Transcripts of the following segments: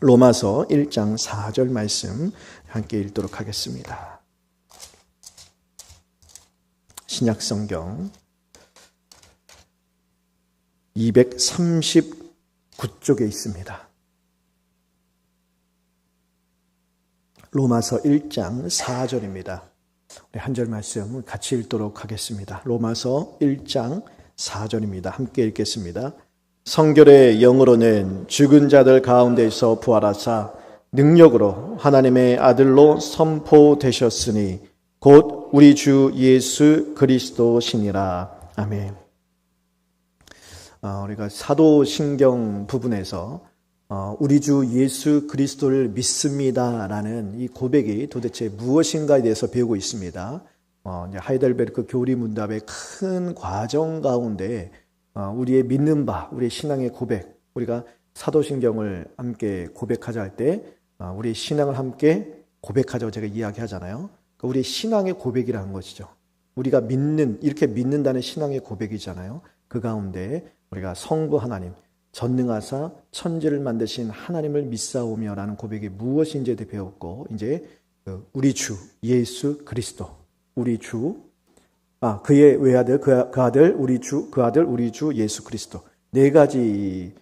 로마서 1장 4절 말씀 함께 읽도록 하겠습니다. 신약성경 239쪽에 있습니다. 로마서 1장 4절입니다. 한 절 말씀 같이 읽도록 하겠습니다. 로마서 1장 4절입니다. 함께 읽겠습니다. 성결의 영으로는 죽은 자들 가운데서 부활하사 능력으로 하나님의 아들로 선포되셨으니 곧 우리 주 예수 그리스도시니라. 아멘. 우리가 사도신경 부분에서 우리 주 예수 그리스도를 믿습니다라는 이 고백이 도대체 무엇인가에 대해서 배우고 있습니다. 하이델베르크 교리문답의 큰 과정 가운데 우리의 믿는 바, 우리의 신앙의 고백, 우리가 사도신경을 함께 고백하자 할 때 우리의 신앙을 함께 고백하자고 제가 이야기하잖아요. 우리의 신앙의 고백이라는 것이죠. 우리가 이렇게 믿는다는 신앙의 고백이잖아요. 그 가운데 우리가 성부 하나님, 전능하사 천지를 만드신 하나님을 믿사오며라는 고백이 무엇인지에 대해 배웠고, 이제 우리 주 예수 그리스도, 우리 주 그의 외아들, 그 아들 우리 주, 그 아들 우리 주 예수 그리스도, 네 가지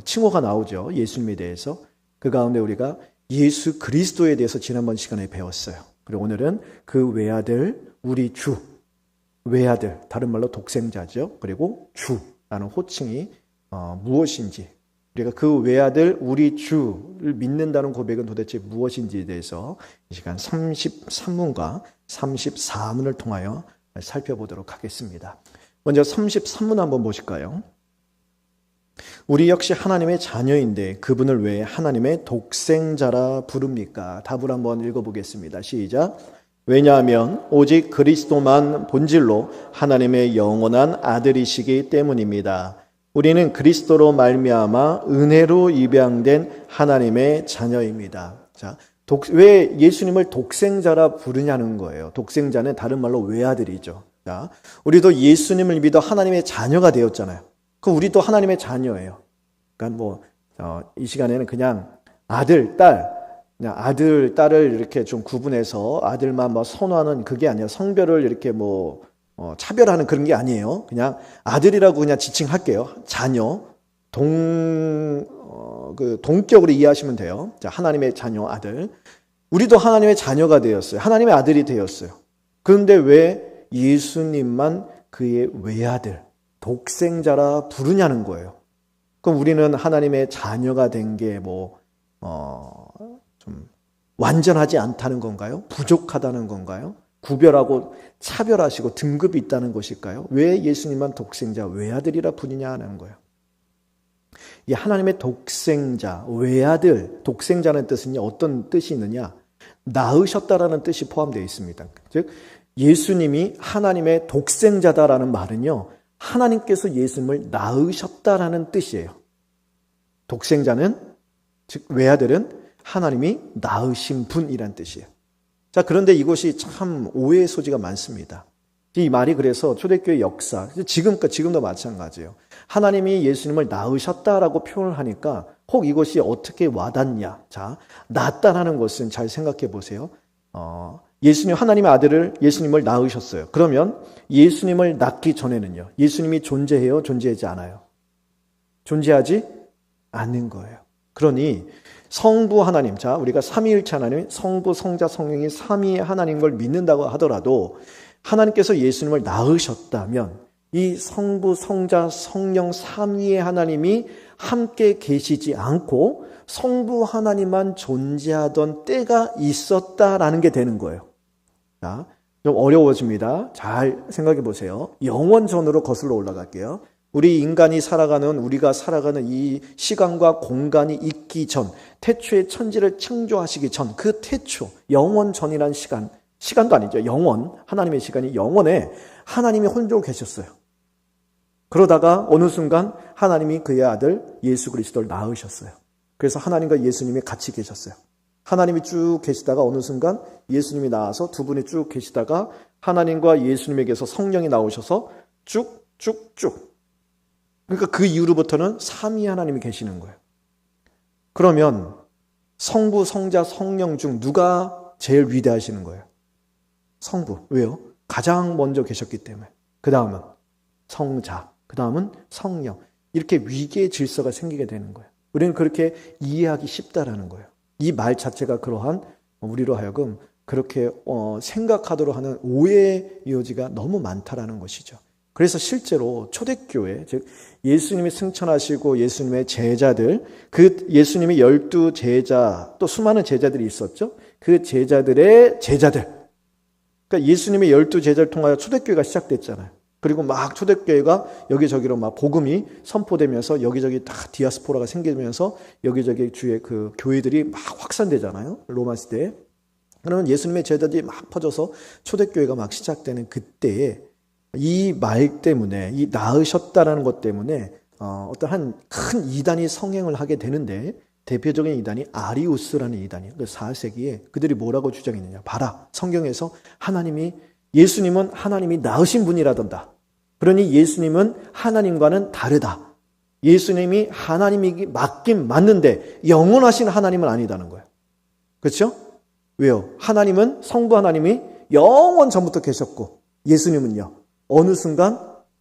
칭호가 나오죠. 예수님에 대해서. 그 가운데 우리가 예수 그리스도에 대해서 지난번 시간에 배웠어요. 그리고 오늘은 그 외아들 우리 주, 외아들, 다른 말로 독생자죠. 그리고 주라는 호칭이 무엇인지, 우리가 그 외아들 우리 주를 믿는다는 고백은 도대체 무엇인지에 대해서 이 시간 33문과 34문을 통하여 살펴보도록 하겠습니다. 먼저 33문 한번 보실까요? 우리 역시 하나님의 자녀인데 그분을 왜 하나님의 독생자라 부릅니까? 답을 한번 읽어보겠습니다. 시작. 왜냐하면 오직 그리스도만 본질로 하나님의 영원한 아들이시기 때문입니다. 우리는 그리스도로 말미암아 은혜로 입양된 하나님의 자녀입니다. 자, 왜 예수님을 독생자라 부르냐는 거예요. 독생자는 다른 말로 외아들이죠. 자, 우리도 예수님을 믿어 하나님의 자녀가 되었잖아요. 그럼 우리도 하나님의 자녀예요. 그러니까 이 시간에는 그냥 아들, 딸, 그냥 아들, 딸을 이렇게 좀 구분해서 아들만 선호하는 그게 아니라 성별을 이렇게 차별하는 그런 게 아니에요. 그냥 아들이라고 그냥 지칭할게요. 자녀, 동격으로 이해하시면 돼요. 자, 하나님의 자녀, 아들. 우리도 하나님의 자녀가 되었어요. 하나님의 아들이 되었어요. 그런데 왜 예수님만 그의 외아들, 독생자라 부르냐는 거예요. 그럼 우리는 하나님의 자녀가 된 게 좀 완전하지 않다는 건가요? 부족하다는 건가요? 구별하고 차별하시고 등급이 있다는 것일까요? 왜 예수님만 독생자, 외아들이라 부르냐 하는 거예요. 이 하나님의 독생자, 외아들, 독생자는 뜻은요, 어떤 뜻이 있느냐? 낳으셨다라는 뜻이 포함되어 있습니다. 즉, 예수님이 하나님의 독생자다라는 말은요, 하나님께서 예수님을 낳으셨다라는 뜻이에요. 독생자는, 즉, 외아들은 하나님이 낳으신 분이란 뜻이에요. 자, 그런데 이것이 참 오해의 소지가 많습니다. 이 말이 그래서 초대교회 역사, 지금도 마찬가지예요. 하나님이 예수님을 낳으셨다라고 표현을 하니까 혹 이것이 어떻게 와닿냐. 자, 낳았다라는 것은 잘 생각해 보세요. 예수님, 하나님의 아들을, 예수님을 낳으셨어요. 그러면 예수님을 낳기 전에는요, 예수님이 존재해요? 존재하지 않아요? 존재하지 않는 거예요. 그러니 성부 하나님, 자, 우리가 삼위일체 하나님, 성부, 성자, 성령이 삼위의 하나님인 걸 믿는다고 하더라도 하나님께서 예수님을 낳으셨다면 이 성부, 성자, 성령 삼위의 하나님이 함께 계시지 않고 성부 하나님만 존재하던 때가 있었다라는 게 되는 거예요. 자, 좀 어려워집니다. 잘 생각해 보세요. 영원 전으로 거슬러 올라갈게요. 우리가 살아가는 이 시간과 공간이 있기 전, 태초에 천지를 창조하시기 전, 그 태초, 영원 전이라는 시간도 아니죠. 영원, 하나님의 시간이 영원에 하나님이 혼자로 계셨어요. 그러다가 어느 순간 하나님이 그의 아들 예수 그리스도를 낳으셨어요. 그래서 하나님과 예수님이 같이 계셨어요. 하나님이 쭉 계시다가 어느 순간 예수님이 나와서 두 분이 쭉 계시다가 하나님과 예수님에게서 성령이 나오셔서 쭉쭉쭉. 그러니까 그 이후로부터는 삼위 하나님이 계시는 거예요. 그러면 성부, 성자, 성령 중 누가 제일 위대하시는 거예요? 성부. 왜요? 가장 먼저 계셨기 때문에. 그 다음은 성자, 그 다음은 성령. 이렇게 위계의 질서가 생기게 되는 거예요. 우리는 그렇게 이해하기 쉽다라는 거예요. 이 말 자체가 그러한 우리로 하여금 그렇게 생각하도록 하는 오해의 여지가 너무 많다라는 것이죠. 그래서 실제로 초대교회, 즉 예수님이 승천하시고 예수님의 제자들, 그 예수님의 12제자, 또 수많은 제자들이 있었죠. 그 제자들의 제자들, 그러니까 예수님의 12제자를 통하여 초대교회가 시작됐잖아요. 그리고 막 초대교회가 여기저기로 막 복음이 선포되면서 여기저기 다 디아스포라가 생기면서 여기저기 주의 그 교회들이 막 확산되잖아요. 로마 시대에. 그러면 예수님의 제자들이 막 퍼져서 초대교회가 막 시작되는 그때에 이 말 때문에, 이 낳으셨다라는 것 때문에 어떠한 큰 이단이 성행을 하게 되는데, 대표적인 이단이 아리우스라는 이단이에요. 4세기에 그들이 뭐라고 주장했느냐. 봐라, 성경에서 예수님은 하나님이 낳으신 분이라던다. 그러니 예수님은 하나님과는 다르다. 예수님이 하나님이 맞긴 맞는데 영원하신 하나님은 아니다는 거예요. 그렇죠? 왜요? 하나님은, 성부 하나님이 영원 전부터 계셨고 예수님은요, 어느 순간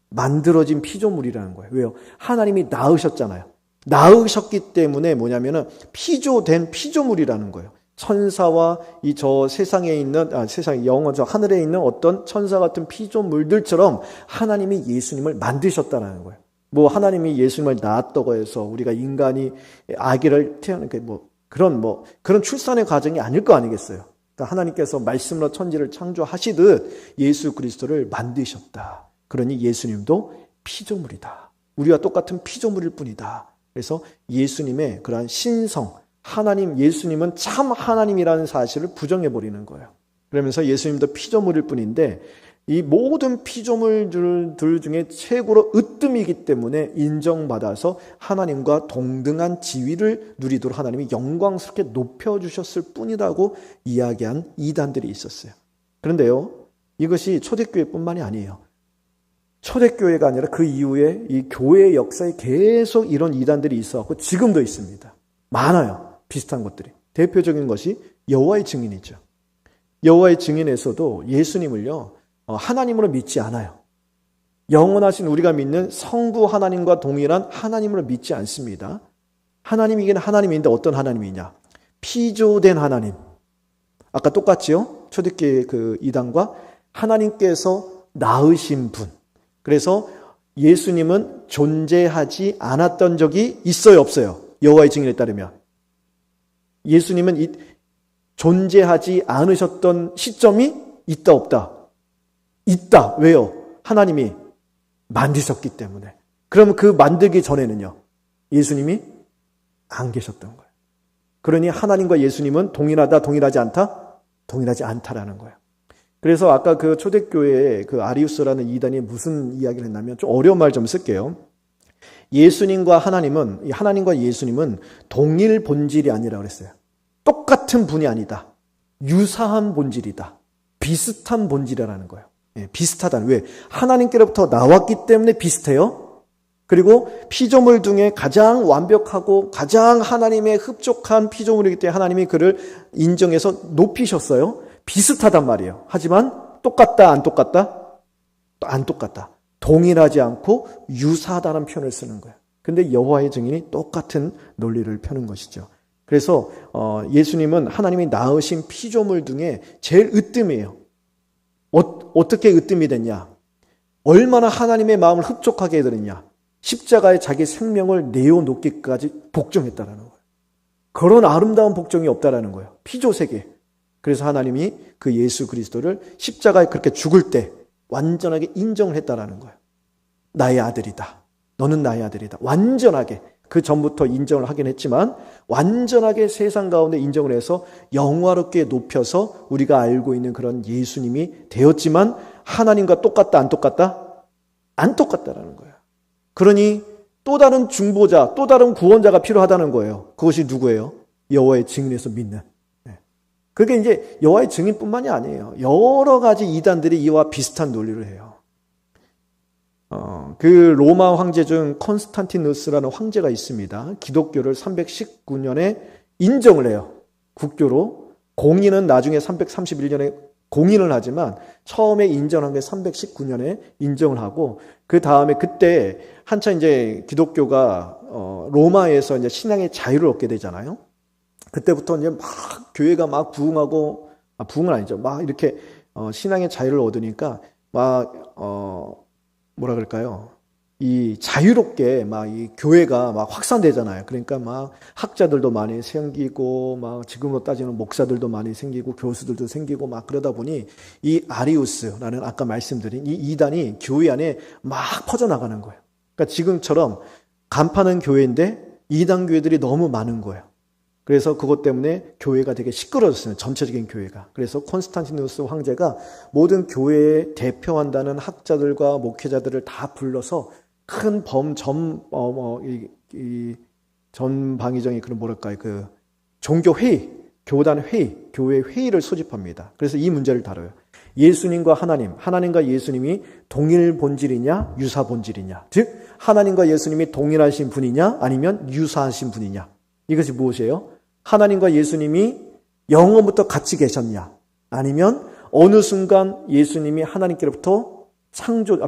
만들어진 피조물이라는 거예요. 왜요? 하나님이 낳으셨잖아요. 낳으셨기 때문에 뭐냐면은 피조된 피조물이라는 거예요. 천사와 이 저 세상에 있는, 세상에 영원 저 하늘에 있는 어떤 천사 같은 피조물들처럼 하나님이 예수님을 만드셨다는 거예요. 뭐 하나님이 예수님을 낳았다고 해서 우리가 인간이 아기를 태어나는 게 그런 출산의 과정이 아닐 거 아니겠어요. 그러니까 하나님께서 말씀으로 천지를 창조하시듯 예수 그리스도를 만드셨다. 그러니 예수님도 피조물이다. 우리와 똑같은 피조물일 뿐이다. 그래서 예수님의 그러한 신성, 하나님, 예수님은 참 하나님이라는 사실을 부정해버리는 거예요. 그러면서 예수님도 피조물일 뿐인데 이 모든 피조물들 중에 최고로 으뜸이기 때문에 인정받아서 하나님과 동등한 지위를 누리도록 하나님이 영광스럽게 높여주셨을 뿐이라고 이야기한 이단들이 있었어요. 그런데요, 이것이 초대교회뿐만이 아니에요. 초대교회가 아니라 그 이후에 이 교회의 역사에 계속 이런 이단들이 있어왔고 지금도 있습니다. 많아요. 비슷한 것들이. 대표적인 것이 여호와의 증인이죠. 여호와의 증인에서도 예수님을요, 하나님으로 믿지 않아요. 영원하신 우리가 믿는 성부 하나님과 동일한 하나님으로 믿지 않습니다. 하나님이긴 하나님인데 어떤 하나님이냐? 피조된 하나님. 아까 똑같지요? 초대교회 그 이단과 하나님께서 낳으신 분. 그래서 예수님은 존재하지 않았던 적이 있어요, 없어요? 여호와의 증인에 따르면. 예수님은 존재하지 않으셨던 시점이 있다, 없다? 있다. 왜요? 하나님이 만드셨기 때문에. 그럼 그 만들기 전에는요, 예수님이 안 계셨던 거예요. 그러니 하나님과 예수님은 동일하다, 동일하지 않다? 동일하지 않다라는 거예요. 그래서 아까 그 초대교회의 그 아리우스라는 이단이 무슨 이야기를 했냐면, 좀 어려운 말 좀 쓸게요. 하나님과 예수님은 동일 본질이 아니라고 그랬어요. 똑같은 분이 아니다. 유사한 본질이다. 비슷한 본질이라는 거예요. 비슷하다는. 왜? 하나님께로부터 나왔기 때문에 비슷해요. 그리고 피조물 중에 가장 완벽하고 가장 하나님의 흡족한 피조물이기 때문에 하나님이 그를 인정해서 높이셨어요. 비슷하단 말이에요. 하지만 똑같다, 안 똑같다? 안 똑같다. 동일하지 않고 유사하다는 표현을 쓰는 거예요. 근데 여호와의 증인이 똑같은 논리를 펴는 것이죠. 그래서 예수님은 하나님이 낳으신 피조물 중에 제일 으뜸이에요. 어떻게 으뜸이 됐냐? 얼마나 하나님의 마음을 흡족하게 해드렸냐? 십자가에 자기 생명을 내어놓기까지 복종했다라는 거예요. 그런 아름다운 복종이 없다라는 거예요. 피조세계. 그래서 하나님이 그 예수 그리스도를 십자가에 그렇게 죽을 때 완전하게 인정을 했다라는 거예요. 나의 아들이다. 너는 나의 아들이다. 완전하게. 그 전부터 인정을 하긴 했지만 완전하게 세상 가운데 인정을 해서 영화롭게 높여서 우리가 알고 있는 그런 예수님이 되었지만 하나님과 똑같다, 안 똑같다? 안 똑같다라는 거예요. 그러니 또 다른 중보자, 또 다른 구원자가 필요하다는 거예요. 그것이 누구예요? 여호와의 증인에서 믿는. 그게 이제 여호와의 증인뿐만이 아니에요. 여러 가지 이단들이 이와 비슷한 논리를 해요. 그 로마 황제 중 콘스탄티누스라는 황제가 있습니다. 기독교를 319년에 인정을 해요. 국교로. 공인은 나중에 331년에 공인을 하지만 처음에 인정한 게 319년에 인정을 하고 그 다음에 그때 한참 이제 기독교가 로마에서 이제 신앙의 자유를 얻게 되잖아요. 그때부터 이제 막 교회가 막 부흥하고 부흥은 아니죠. 막 이렇게 신앙의 자유를 얻으니까 막 뭐라 그럴까요? 이 자유롭게 막 이 교회가 막 확산되잖아요. 그러니까 막 학자들도 많이 생기고 막 지금으로 따지면 목사들도 많이 생기고 교수들도 생기고 막 그러다 보니 이 아리우스라는 아까 말씀드린 이 이단이 교회 안에 막 퍼져나가는 거예요. 그러니까 지금처럼 간파는 교회인데 이단 교회들이 너무 많은 거예요. 그래서 그것 때문에 교회가 되게 시끄러졌어요. 전체적인 교회가. 그래서 콘스탄티누스 황제가 모든 교회에 대표한다는 학자들과 목회자들을 다 불러서 큰 전방위적인 그런 뭐랄까요, 그 종교 회의, 교단 회의, 교회 회의를 소집합니다. 그래서 이 문제를 다뤄요. 예수님과 하나님과 예수님이 동일 본질이냐, 유사 본질이냐. 즉, 하나님과 예수님이 동일하신 분이냐, 아니면 유사하신 분이냐. 이것이 무엇이에요? 하나님과 예수님이 영원부터 같이 계셨냐, 아니면 어느 순간 예수님이 하나님께로부터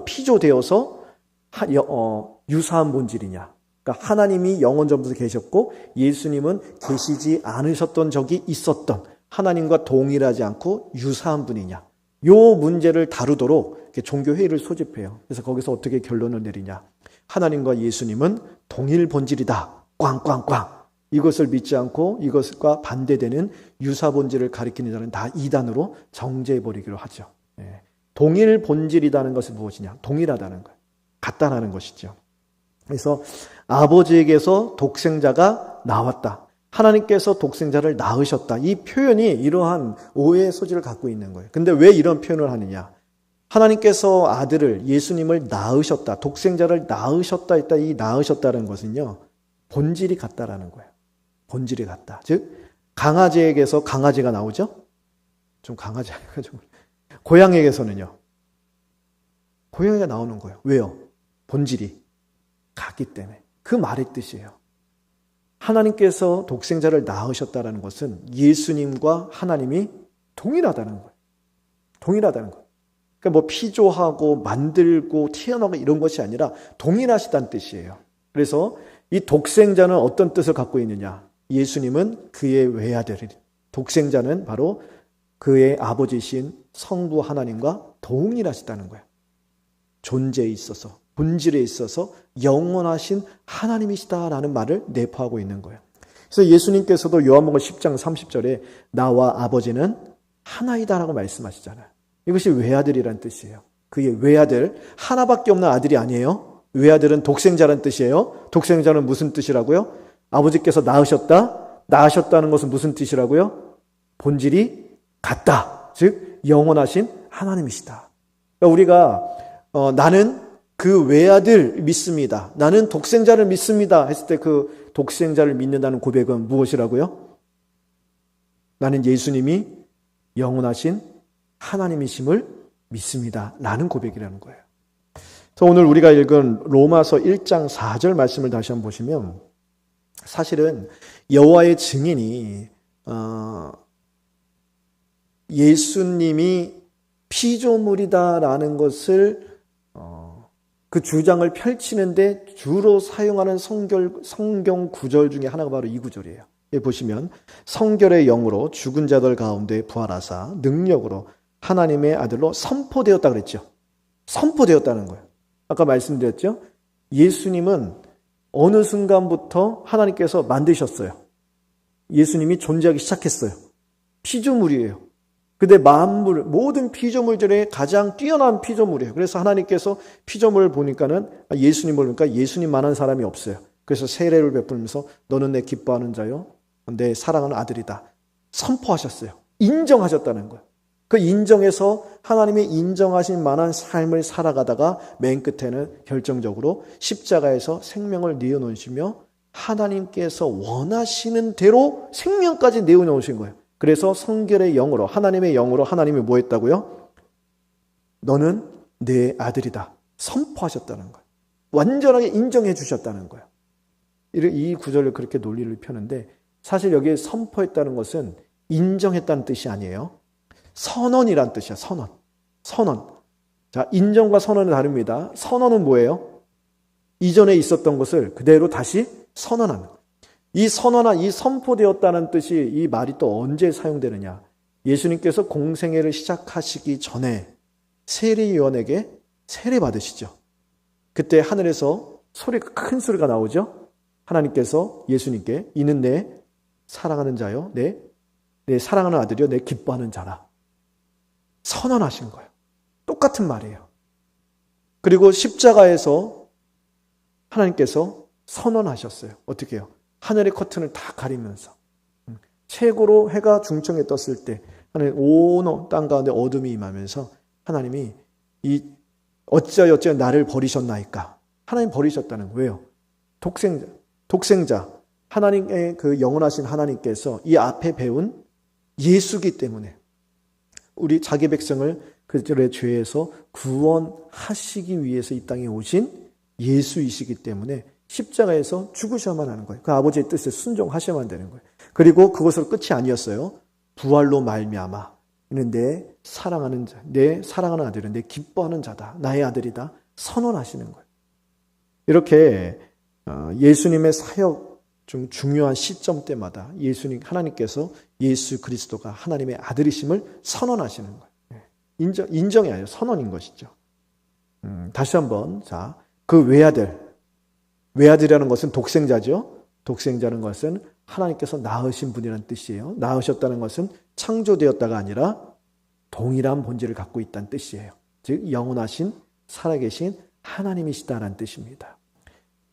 피조되어서 유사한 본질이냐. 그러니까 하나님이 영원 전부터 계셨고 예수님은 계시지 않으셨던 적이 있었던 하나님과 동일하지 않고 유사한 분이냐. 요 문제를 다루도록 종교회의를 소집해요. 그래서 거기서 어떻게 결론을 내리냐. 하나님과 예수님은 동일 본질이다. 꽝꽝꽝. 이것을 믿지 않고 이것과 반대되는 유사 본질을 가리키는 자는 다 이단으로 정죄해버리기로 하죠. 동일 본질이라는 것은 무엇이냐? 동일하다는 거예요. 같다라는 것이죠. 그래서 아버지에게서 독생자가 나왔다. 하나님께서 독생자를 낳으셨다. 이 표현이 이러한 오해의 소지를 갖고 있는 거예요. 근데 왜 이런 표현을 하느냐? 하나님께서 아들을, 예수님을 낳으셨다. 독생자를 낳으셨다 했다. 이 낳으셨다는 것은요, 본질이 같다라는 거예요. 본질이 같다. 즉, 강아지에게서 강아지가 나오죠? 좀 강아지가 좀. 고양이에게서는요, 고양이가 나오는 거예요. 왜요? 본질이 같기 때문에. 그 말의 뜻이에요. 하나님께서 독생자를 낳으셨다는 것은 예수님과 하나님이 동일하다는 거예요. 동일하다는 거예요. 그러니까 뭐 피조하고 만들고 태어나고 이런 것이 아니라 동일하시다는 뜻이에요. 그래서 이 독생자는 어떤 뜻을 갖고 있느냐? 예수님은 그의 외아들, 독생자는 바로 그의 아버지신 성부 하나님과 동일하시다는 거예요. 존재에 있어서, 본질에 있어서 영원하신 하나님이시다라는 말을 내포하고 있는 거예요. 그래서 예수님께서도 요한복음 10장 30절에 나와 아버지는 하나이다라고 말씀하시잖아요. 이것이 외아들이란 뜻이에요. 그의 외아들, 하나밖에 없는 아들이 아니에요. 외아들은 독생자란 뜻이에요. 독생자는 무슨 뜻이라고요? 아버지께서 낳으셨다. 낳으셨다는 것은 무슨 뜻이라고요? 본질이 같다. 즉 영원하신 하나님이시다. 그러니까 우리가 나는 그 외아들 믿습니다. 나는 독생자를 믿습니다. 했을 때 그 독생자를 믿는다는 고백은 무엇이라고요? 나는 예수님이 영원하신 하나님이심을 믿습니다. 라는 고백이라는 거예요. 그래서 오늘 우리가 읽은 로마서 1장 4절 말씀을 다시 한번 보시면 사실은 여호와의 증인이 예수님이 피조물이다라는 것을 그 주장을 펼치는데 주로 사용하는 성경 구절 중에 하나가 바로 이 구절이에요. 여기 보시면 성결의 영으로 죽은 자들 가운데 부활하사 능력으로 하나님의 아들로 선포되었다 그랬죠. 선포되었다는 거예요. 아까 말씀드렸죠. 예수님은 어느 순간부터 하나님께서 만드셨어요. 예수님이 존재하기 시작했어요. 피조물이에요. 근데 만물, 모든 피조물 중에 가장 뛰어난 피조물이에요. 그래서 하나님께서 피조물을 보니까는 예수님을 보니까 예수님만한 사람이 없어요. 그래서 세례를 베풀면서 너는 내 기뻐하는 자요, 내 사랑하는 아들이다. 선포하셨어요. 인정하셨다는 거예요. 그 인정해서 하나님이 인정하신 만한 삶을 살아가다가 맨 끝에는 결정적으로 십자가에서 생명을 내어놓으시며 하나님께서 원하시는 대로 생명까지 내어놓으신 거예요. 그래서 성결의 영으로, 하나님의 영으로 하나님이 뭐 했다고요? 너는 내 아들이다. 선포하셨다는 거예요. 완전하게 인정해 주셨다는 거예요. 이 구절을 그렇게 논리를 펴는데 사실 여기에 선포했다는 것은 인정했다는 뜻이 아니에요. 선언이란 뜻이야. 선언. 자, 인정과 선언은 다릅니다. 선언은 뭐예요? 이전에 있었던 것을 그대로 다시 선언하는 거예요. 이 선언한, 이 선포되었다는 뜻이 이 말이 또 언제 사용되느냐? 예수님께서 공생애를 시작하시기 전에 세례요한에게 세례 받으시죠. 그때 하늘에서 큰 소리가 나오죠. 하나님께서 예수님께 이는 내 사랑하는 자요, 내 사랑하는 아들이요, 내 기뻐하는 자라. 선언하신 거예요. 똑같은 말이에요. 그리고 십자가에서 하나님께서 선언하셨어요. 어떻게 해요? 하늘의 커튼을 다 가리면서 최고로 해가 중청에 떴을 때 하나님 온 땅 가운데 어둠이 임하면서 하나님이 어찌하여 나를 버리셨나이까? 하나님 버리셨다는 거예요. 독생자 하나님의 그 영원하신 하나님께서 이 앞에 배운 예수기 때문에 우리 자기 백성을 그들의 죄에서 구원하시기 위해서 이 땅에 오신 예수이시기 때문에 십자가에서 죽으셔야만 하는 거예요. 그 아버지의 뜻에 순종하셔야만 되는 거예요. 그리고 그것으로 끝이 아니었어요. 부활로 말미암아 이는 내 사랑하는 자, 내 사랑하는 아들은 내 기뻐하는 자다. 나의 아들이다. 선언하시는 거예요. 이렇게 예수님의 사역 좀 중요한 시점 때마다 하나님께서 예수 그리스도가 하나님의 아들이심을 선언하시는 거예요. 인정이 아니에요. 선언인 것이죠. 다시 한번 그 외아들이라는 것은 독생자죠. 독생자는 것은 하나님께서 낳으신 분이라는 뜻이에요. 낳으셨다는 것은 창조되었다가 아니라 동일한 본질을 갖고 있다는 뜻이에요. 즉 영원하신 살아계신 하나님이시다라는 뜻입니다.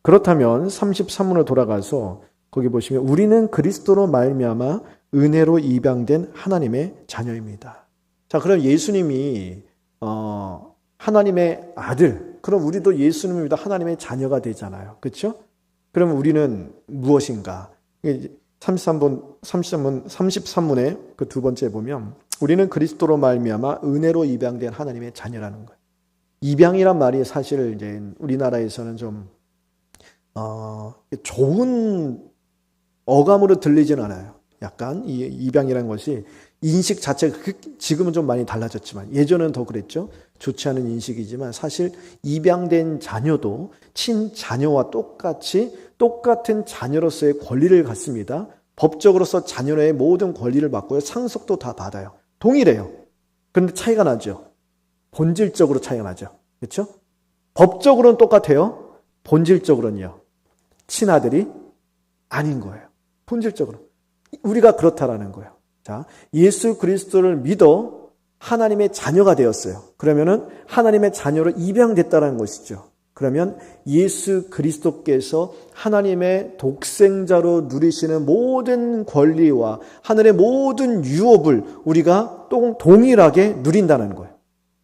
그렇다면 33문으로 돌아가서 거기 보시면 우리는 그리스도로 말미암아 은혜로 입양된 하나님의 자녀입니다. 자, 그럼 예수님이 하나님의 아들, 그럼 우리도 예수님을 믿어 하나님의 자녀가 되잖아요. 그렇죠? 그럼 우리는 무엇인가? 33문의 그 두 번째 보면 우리는 그리스도로 말미암아 은혜로 입양된 하나님의 자녀라는 거예요. 입양이란 말이 사실 이제 우리나라에서는 좀 좋은 어감으로 들리진 않아요. 약간 이 입양이라는 것이 인식 자체가 지금은 좀 많이 달라졌지만 예전에는 더 그랬죠. 좋지 않은 인식이지만 사실 입양된 자녀도 친자녀와 똑같은 자녀로서의 권리를 갖습니다. 법적으로서 자녀의 모든 권리를 받고요. 상속도 다 받아요. 동일해요. 그런데 차이가 나죠. 본질적으로 차이가 나죠. 그렇죠? 법적으로는 똑같아요. 본질적으로는요. 친아들이 아닌 거예요. 본질적으로. 우리가 그렇다라는 거예요. 자, 예수 그리스도를 믿어 하나님의 자녀가 되었어요. 그러면은 하나님의 자녀로 입양됐다는 것이죠. 그러면 예수 그리스도께서 하나님의 독생자로 누리시는 모든 권리와 하늘의 모든 유업을 우리가 또 동일하게 누린다는 거예요.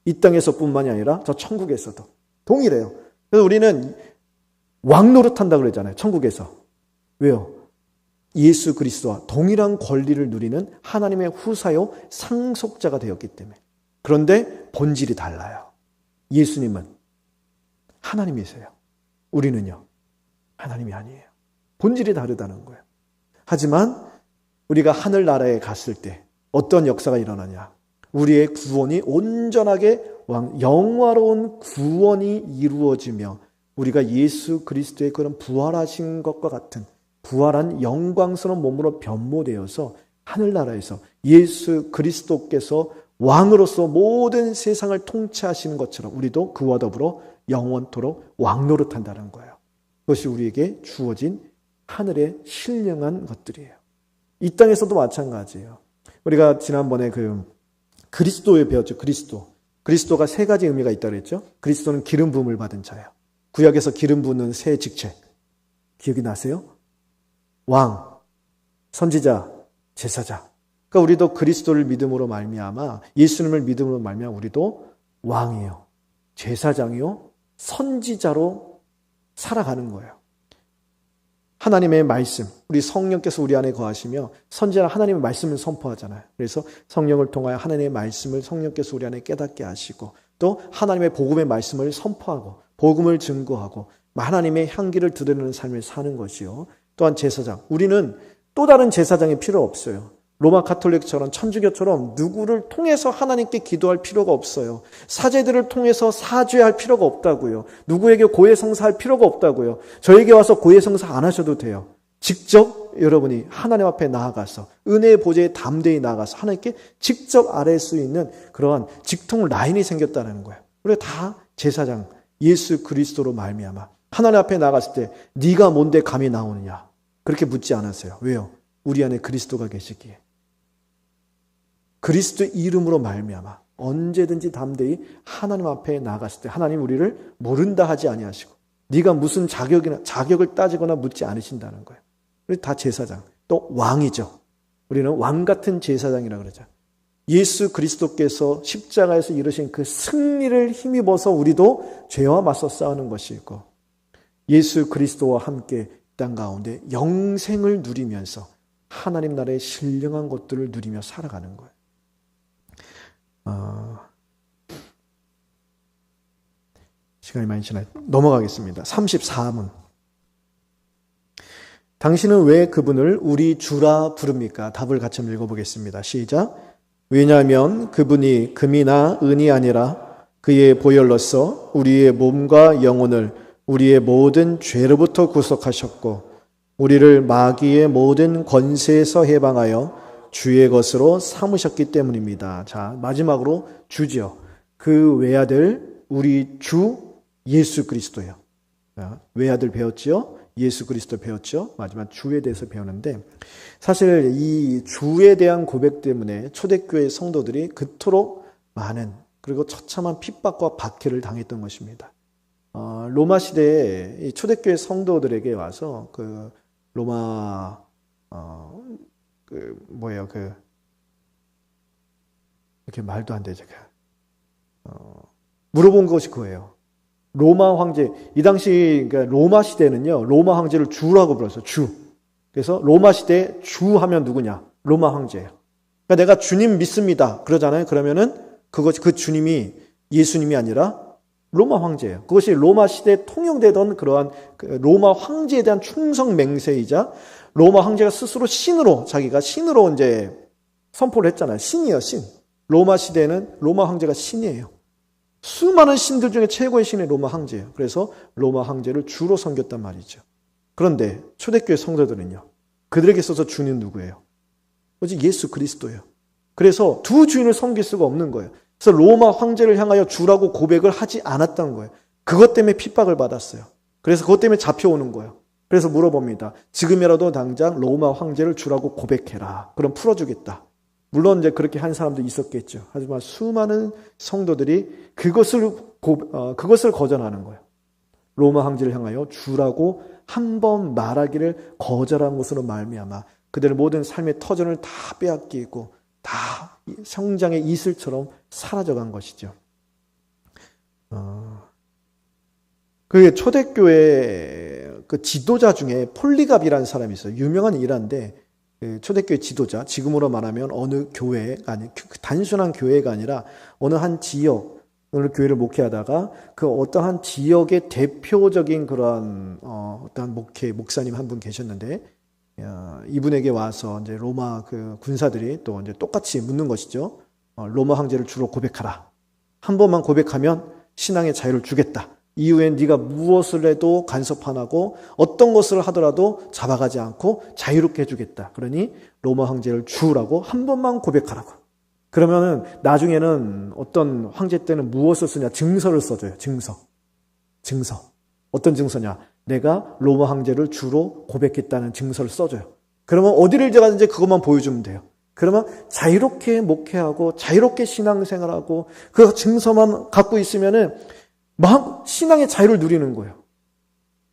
이 땅에서뿐만이 아니라 저 천국에서도 동일해요. 그래서 우리는 왕 노릇한다고 그러잖아요. 천국에서. 왜요? 예수 그리스도와 동일한 권리를 누리는 하나님의 후사요 상속자가 되었기 때문에. 그런데 본질이 달라요. 예수님은 하나님이세요. 우리는요. 하나님이 아니에요. 본질이 다르다는 거예요. 하지만 우리가 하늘나라에 갔을 때 어떤 역사가 일어나냐. 우리의 구원이 온전하게 영화로운 구원이 이루어지며 우리가 예수 그리스도의 그런 부활하신 것과 같은 부활한 영광스러운 몸으로 변모되어서 하늘나라에서 예수 그리스도께서 왕으로서 모든 세상을 통치하시는 것처럼 우리도 그와 더불어 영원토록 왕노릇한다는 거예요. 그것이 우리에게 주어진 하늘의 신령한 것들이에요. 이 땅에서도 마찬가지예요. 우리가 지난번에 그리스도에 배웠죠. 그리스도가 세 가지 의미가 있다고 했죠. 그리스도는 기름 부음을 받은 자예요. 구약에서 기름 부는 세 직책 기억이 나세요? 왕, 선지자, 제사자. 그러니까 우리도 그리스도를 믿음으로 말미암아 예수님을 믿음으로 말미암아 우리도 왕이요, 제사장이요, 선지자로 살아가는 거예요. 하나님의 말씀, 우리 성령께서 우리 안에 거하시며 선지자는 하나님의 말씀을 선포하잖아요. 그래서 성령을 통하여 하나님의 말씀을 성령께서 우리 안에 깨닫게 하시고 또 하나님의 복음의 말씀을 선포하고 복음을 증거하고 하나님의 향기를 드러내는 삶을 사는 것이요. 또한 제사장. 우리는 또 다른 제사장이 필요 없어요. 로마 가톨릭처럼 천주교처럼 누구를 통해서 하나님께 기도할 필요가 없어요. 사제들을 통해서 사죄할 필요가 없다고요. 누구에게 고해성사할 필요가 없다고요. 저에게 와서 고해성사 안 하셔도 돼요. 직접 여러분이 하나님 앞에 나아가서 은혜의 보좌에 담대히 나아가서 하나님께 직접 아뢰 수 있는 그러한 직통 라인이 생겼다는 거예요. 그래 다 제사장 예수 그리스도로 말미암아 하나님 앞에 나갔을 때 네가 뭔데 감히 나오느냐 그렇게 묻지 않았어요. 왜요? 우리 안에 그리스도가 계시기에. 그리스도 이름으로 말미암아 언제든지 담대히 하나님 앞에 나갔을 때 하나님 우리를 모른다 하지 아니하시고 네가 무슨 자격을 따지거나 묻지 않으신다는 거예요. 그래서 다 제사장 또 왕이죠. 우리는 왕 같은 제사장이라고 그러죠. 예수 그리스도께서 십자가에서 이루신 그 승리를 힘입어서 우리도 죄와 맞서 싸우는 것이고 예수 그리스도와 함께 땅 가운데 영생을 누리면서 하나님 나라의 신령한 것들을 누리며 살아가는 거예요. 시간이 많이 지나요. 넘어가겠습니다. 34문. 당신은 왜 그분을 우리 주라 부릅니까? 답을 같이 한번 읽어보겠습니다. 시작. 왜냐하면 그분이 금이나 은이 아니라 그의 보혈로서 우리의 몸과 영혼을 우리의 모든 죄로부터 구속하셨고 우리를 마귀의 모든 권세에서 해방하여 주의 것으로 삼으셨기 때문입니다. 자, 마지막으로 주죠. 그 외아들 우리 주 예수 그리스도예요. 외아들 배웠죠? 예수 그리스도 배웠죠? 마지막 주에 대해서 배우는데 사실 이 주에 대한 고백 때문에 초대교회 성도들이 그토록 많은 그리고 처참한 핍박과 박해를 당했던 것입니다. 로마 시대에 초대교회 성도들에게 와서 그 로마 이렇게 말도 안 돼, 제가. 물어본 것이 그거예요. 로마 황제, 이 당시, 그러니까 로마 시대는요, 로마 황제를 주라고 불렀어요, 주. 그래서 로마 시대에 주 하면 누구냐? 로마 황제예요. 그러니까 내가 주님 믿습니다. 그러잖아요. 그러면은 그 주님이 예수님이 아니라 로마 황제예요. 그것이 로마 시대에 통용되던 그러한 로마 황제에 대한 충성 맹세이자 로마 황제가 스스로 자기가 신으로 이제 선포를 했잖아요. 신이에요, 신. 로마 시대에는 로마 황제가 신이에요. 수많은 신들 중에 최고의 신이 로마 황제예요. 그래서 로마 황제를 주로 섬겼단 말이죠. 그런데 초대교회 성도들은요. 그들에게 있어서 주는 누구예요? 오직 예수 그리스도예요. 그래서 두 주인을 섬길 수가 없는 거예요. 그래서 로마 황제를 향하여 주라고 고백을 하지 않았던 거예요. 그것 때문에 핍박을 받았어요. 그래서 그것 때문에 잡혀오는 거예요. 그래서 물어봅니다. 지금이라도 당장 로마 황제를 주라고 고백해라. 그럼 풀어주겠다. 물론 이제 그렇게 한 사람도 있었겠죠. 하지만 수많은 성도들이 그것을 거절하는 거예요. 로마 황제를 향하여 주라고 한 번 말하기를 거절한 것으로 말미암아 그들의 모든 삶의 터전을 다 빼앗기고 다 성장의 이슬처럼 사라져간 것이죠. 그 초대교회 그 지도자 중에 폴리갑이라는 사람이 있어요. 유명한 일화인데 초대교회 지도자, 지금으로 말하면 어느 교회가 아니 단순한 교회가 아니라 어느 한 지역 오늘 교회를 목회하다가 그 어떠한 지역의 대표적인 그런 어떠한 목사님 한 분 계셨는데 이분에게 와서 이제 로마 그 군사들이 또 이제 똑같이 묻는 것이죠. 로마 황제를 주로 고백하라. 한 번만 고백하면 신앙의 자유를 주겠다. 이후엔 네가 무엇을 해도 간섭 안 하고 어떤 것을 하더라도 잡아가지 않고 자유롭게 해주겠다. 그러니 로마 황제를 주라고 한 번만 고백하라고. 그러면은 나중에는 어떤 황제 때는 무엇을 쓰냐? 증서를 써줘요. 증서. 어떤 증서냐? 내가 로마 황제를 주로 고백했다는 증서를 써줘요. 그러면 어디를 가든지 그것만 보여주면 돼요. 그러면 자유롭게 목회하고 자유롭게 신앙생활하고 그 증서만 갖고 있으면은 신앙의 자유를 누리는 거예요.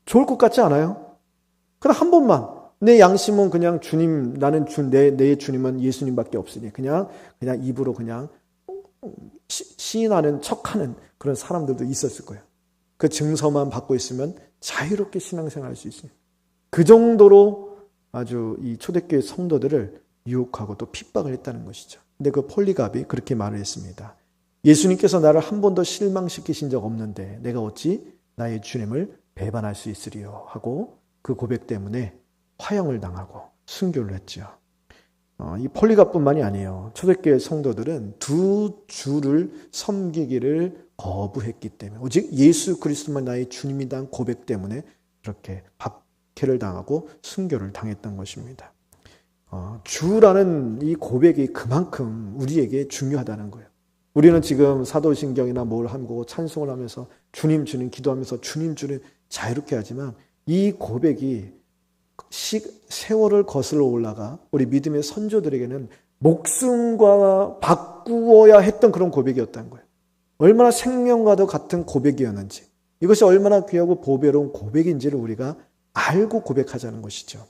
좋을 것 같지 않아요? 그럼 한 번만 내 양심은 그냥 주님, 나는 내 주님은 예수님밖에 없으니 그냥 입으로 그냥 시인하는 척하는 그런 사람들도 있었을 거예요. 그 증서만 받고 있으면 자유롭게 신앙생활할 수 있어요. 그 정도로 아주 이 초대교회 성도들을 유혹하고 또 핍박을 했다는 것이죠. 근데 그 폴리갑이 그렇게 말을 했습니다. 예수님께서 나를 한 번도 실망시키신 적 없는데 내가 어찌 나의 주님을 배반할 수 있으리요 하고 그 고백 때문에 화형을 당하고 순교를 했죠. 이 폴리갑뿐만이 아니에요. 초대교회 성도들은 두 주를 섬기기를 거부했기 때문에 오직 예수 그리스도만 나의 주님이란 고백 때문에 그렇게 박해를 당하고 순교를 당했던 것입니다. 주라는 이 고백이 그만큼 우리에게 중요하다는 거예요. 우리는 지금 사도신경이나 뭘 하고 찬송을 하면서 주님 주님 기도하면서 주님 주님 자유롭게 하지만 이 고백이 세월을 거슬러 올라가 우리 믿음의 선조들에게는 목숨과 바꾸어야 했던 그런 고백이었다는 거예요. 얼마나 생명과도 같은 고백이었는지, 이것이 얼마나 귀하고 보배로운 고백인지를 우리가 알고 고백하자는 것이죠.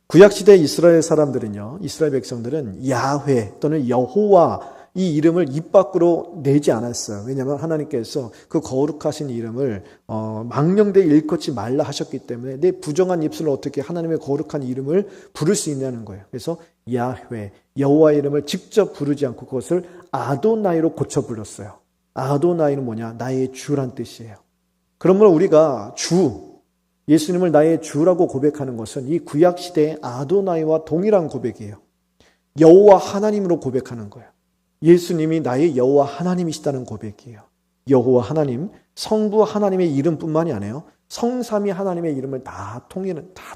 구약시대 이스라엘 사람들은요, 이스라엘 백성들은 야훼 또는 여호와 이 이름을 입 밖으로 내지 않았어요. 왜냐하면 하나님께서 그 거룩하신 이름을 망령되이 일컫지 말라 하셨기 때문에 내 부정한 입술로 어떻게 하나님의 거룩한 이름을 부를 수 있냐는 거예요. 그래서 야훼, 여호와의 이름을 직접 부르지 않고 그것을 아도나이로 고쳐 불렀어요. 아도나이는 뭐냐? 나의 주란 뜻이에요. 그러므로 우리가 주, 예수님을 나의 주라고 고백하는 것은 이 구약시대의 아도나이와 동일한 고백이에요. 여호와 하나님으로 고백하는 거예요. 예수님이 나의 여호와 하나님이시다는 고백이에요. 여호와 하나님, 성부 하나님의 이름뿐만이 아니에요. 성삼위 하나님의 이름을 다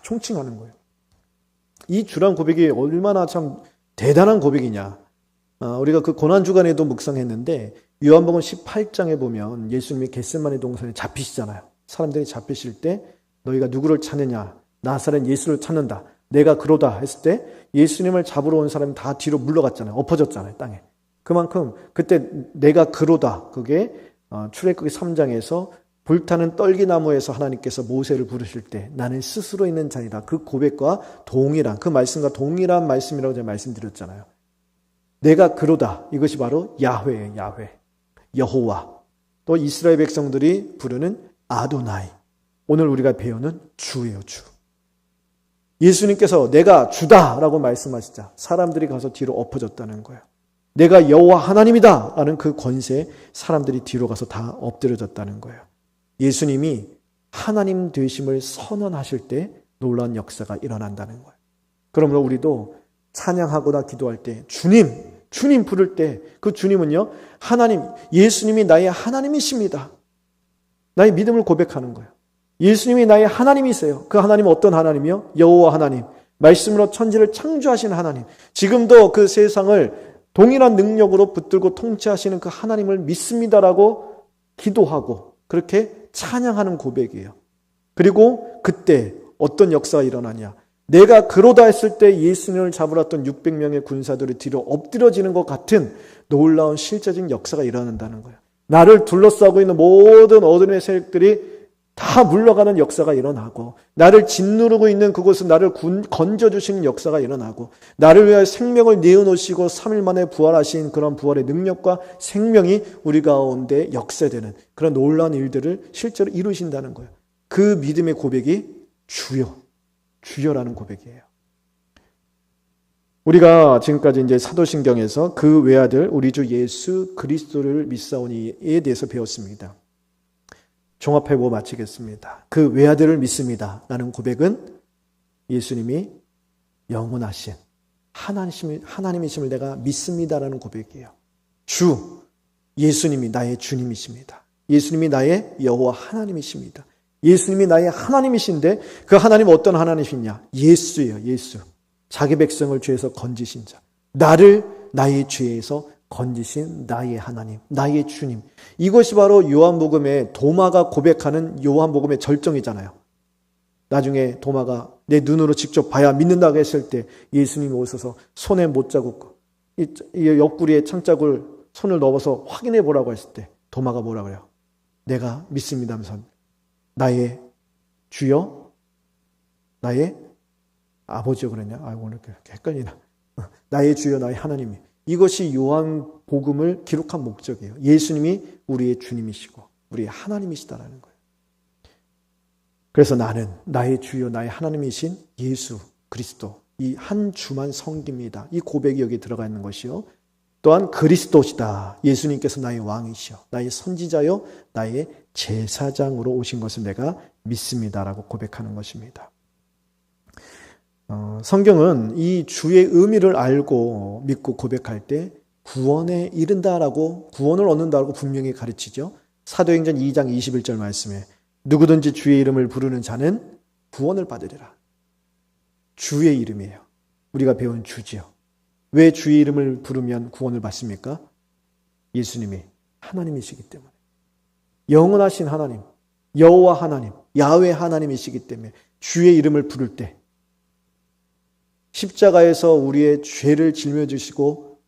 총칭하는 거예요. 이 주란 고백이 얼마나 참 대단한 고백이냐. 우리가 그 고난주간에도 묵상했는데 요한복음 18장에 보면 예수님이 겟세마네 동산에 잡히시잖아요. 사람들이 잡히실 때 너희가 누구를 찾느냐? 나사렛 예수를 찾는다. 내가 그로다 했을 때 예수님을 잡으러 온 사람이 다 뒤로 물러갔잖아요. 엎어졌잖아요, 땅에. 그만큼 그때 내가 그로다. 그게 출애굽기 3장에서 불타는 떨기나무에서 하나님께서 모세를 부르실 때 나는 스스로 있는 자이다. 그 고백과 동일한, 그 말씀과 동일한 말씀이라고 제가 말씀드렸잖아요. 내가 그로다. 이것이 바로 야훼예요. 야훼. 여호와. 또 이스라엘 백성들이 부르는 아도나이. 오늘 우리가 배우는 주예요. 주. 예수님께서 내가 주다라고 말씀하시자 사람들이 가서 뒤로 엎어졌다는 거예요. 내가 여호와 하나님이다 라는 그 권세에 사람들이 뒤로 가서 다 엎드려졌다는 거예요. 예수님이 하나님 되심을 선언하실 때 놀라운 역사가 일어난다는 거예요. 그러므로 우리도 찬양하거나 기도할 때 주님 부를 때 그 주님은요, 하나님, 예수님이 나의 하나님이십니다. 나의 믿음을 고백하는 거예요. 예수님이 나의 하나님이세요. 그 하나님은 어떤 하나님이요? 여호와 하나님. 말씀으로 천지를 창조하신 하나님. 지금도 그 세상을 동일한 능력으로 붙들고 통치하시는 그 하나님을 믿습니다라고 기도하고 그렇게 찬양하는 고백이에요. 그리고 그때 어떤 역사가 일어나냐. 내가 그로다 했을 때 예수님을 잡으러 왔던 600명의 군사들이 뒤로 엎드려지는 것 같은 놀라운 실제적인 역사가 일어난다는 거예요. 나를 둘러싸고 있는 모든 어둠의 세력들이 다 물러가는 역사가 일어나고 나를 짓누르고 있는 그곳은 나를 건져주시는 역사가 일어나고 나를 위하여 생명을 내어놓으시고 3일 만에 부활하신 그런 부활의 능력과 생명이 우리 가운데 역사되는 그런 놀라운 일들을 실제로 이루신다는 거예요. 그 믿음의 고백이 주여라는 고백이에요. 우리가 지금까지 이제 사도신경에서 그 외아들 우리 주 예수 그리스도를 믿사오니에 대해서 배웠습니다. 종합해보고 마치겠습니다. 그 외아들을 믿습니다 라는 고백은 예수님이 영원하신 하나님이심을 내가 믿습니다라는 고백이에요. 예수님이 나의 주님이십니다. 예수님이 나의 여호와 하나님이십니다. 예수님이 나의 하나님이신데 그 하나님은 어떤 하나님이시냐? 예수예요. 예수. 자기 백성을 죄에서 건지신 자. 나를 나의 죄에서 건지신 나의 하나님, 나의 주님. 이것이 바로 요한복음의 도마가 고백하는 요한복음의 절정이잖아요. 나중에 도마가 내 눈으로 직접 봐야 믿는다고 했을 때 예수님이 오셔서 손에 못자국, 이 옆구리에 창자국을 손을 넣어서 확인해 보라고 했을 때 도마가 뭐라 그래요? 내가 믿습니다 하면서 나의 주여, 나의 아버지요 그랬냐? 아이고 오늘 이렇게 헷갈리나. 나의 주여, 나의 하나님이. 이것이 요한복음을 기록한 목적이에요. 예수님이 우리의 주님이시고 우리의 하나님이시다라는 거예요. 그래서 나는 나의 주여 나의 하나님이신 예수 그리스도 이 한 주만 섬깁니다. 이 고백이 여기 들어가 있는 것이요. 또한 그리스도시다. 예수님께서 나의 왕이시여, 나의 선지자요, 나의 제사장으로 오신 것을 내가 믿습니다라고 고백하는 것입니다. 성경은 이 주의 의미를 알고 믿고 고백할 때 구원에 이른다라고, 구원을 얻는다라고 분명히 가르치죠. 사도행전 2장 21절 말씀에 누구든지 주의 이름을 부르는 자는 구원을 받으리라. 주의 이름이에요. 우리가 배운 주지요. 왜 주의 이름을 부르면 구원을 받습니까? 예수님이 하나님이시기 때문에. 영원하신 하나님, 여호와 하나님, 야훼 하나님이시기 때문에 주의 이름을 부를 때 십자가에서 우리의 죄를 짊어지시고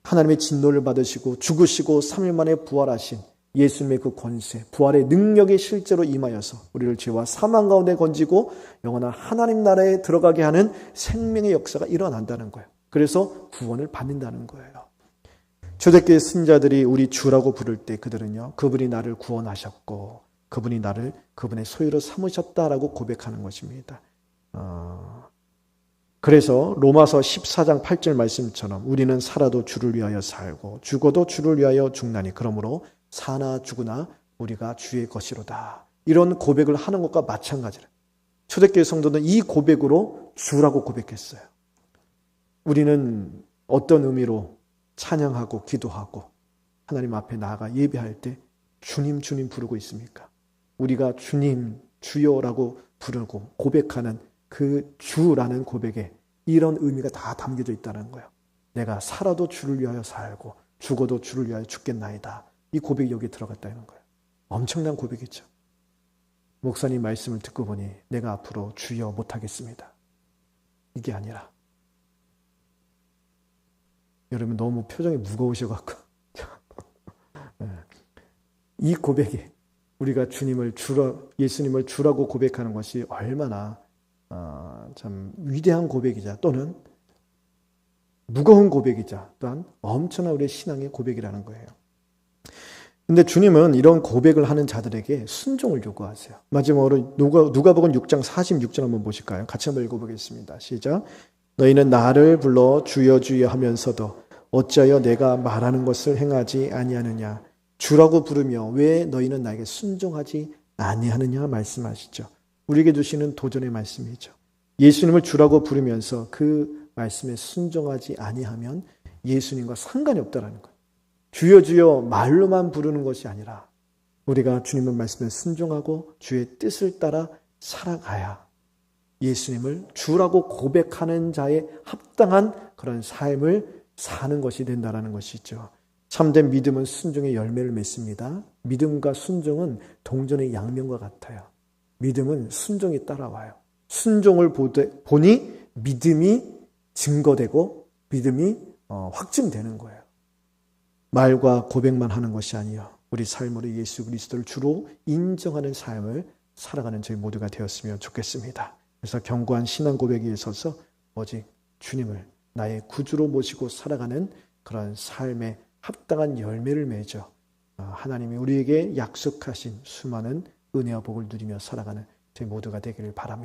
하나님의 진노를 받으시고 죽으시고 3일 만에 부활하신 예수님의 그 권세, 부활의 능력이 실제로 임하여서 우리를 죄와 사망 가운데 건지고 영원한 하나님 나라에 들어가게 하는 생명의 역사가 일어난다는 거예요. 그래서 구원을 받는다는 거예요. 초대교회 신자들이 우리 주라고 부를 때 그들은요, 그분이 나를 구원하셨고 그분이 나를 그분의 소유로 삼으셨다라고 고백하는 것입니다. 그래서 로마서 14장 8절 말씀처럼 우리는 살아도 주를 위하여 살고 죽어도 주를 위하여 죽나니 그러므로 사나 죽으나 우리가 주의 것이로다. 이런 고백을 하는 것과 마찬가지로 초대교회 성도는 이 고백으로 주라고 고백했어요. 우리는 어떤 의미로 찬양하고 기도하고 하나님 앞에 나아가 예배할 때 주님 주님 부르고 있습니까? 우리가 주님 주여라고 부르고 고백하는 그 주라는 고백에 이런 의미가 다 담겨져 있다는 거예요. 내가 살아도 주를 위하여 살고 죽어도 주를 위하여 죽겠나이다. 이 고백이 여기에 들어갔다는 거예요. 엄청난 고백이죠. 목사님 말씀을 듣고 보니 내가 앞으로 주여 못하겠습니다. 이게 아니라 여러분 너무 표정이 무거우셔갖고 이 고백이 우리가 주님을 예수님을 주라고 고백하는 것이 얼마나 참 위대한 고백이자 또는 무거운 고백이자 또한 엄청난 우리의 신앙의 고백이라는 거예요. 근데 주님은 이런 고백을 하는 자들에게 순종을 요구하세요. 마지막으로 누가복음 6장 46절 한번 보실까요? 같이 한번 읽어보겠습니다. 시작. 너희는 나를 불러 주여 주여 하면서도 어찌하여 내가 말하는 것을 행하지 아니하느냐. 주라고 부르며 왜 너희는 나에게 순종하지 아니하느냐 말씀하시죠. 우리에게 주시는 도전의 말씀이죠. 예수님을 주라고 부르면서 그 말씀에 순종하지 아니하면 예수님과 상관이 없다는 거예요. 주여 주여 말로만 부르는 것이 아니라 우리가 주님의 말씀에 순종하고 주의 뜻을 따라 살아가야 예수님을 주라고 고백하는 자의 합당한 그런 삶을 사는 것이 된다는 것이죠. 참된 믿음은 순종의 열매를 맺습니다. 믿음과 순종은 동전의 양면과 같아요. 믿음은 순종이 따라와요. 순종을 보니 믿음이 증거되고 믿음이 확증되는 거예요. 말과 고백만 하는 것이 아니요 우리 삶으로 예수 그리스도를 주로 인정하는 삶을 살아가는 저희 모두가 되었으면 좋겠습니다. 그래서 견고한 신앙 고백에 있어서 오직 주님을 나의 구주로 모시고 살아가는 그런 삶의 합당한 열매를 맺어 하나님이 우리에게 약속하신 수많은 은혜와 복을 누리며 살아가는 저희 모두가 되기를 바랍니다.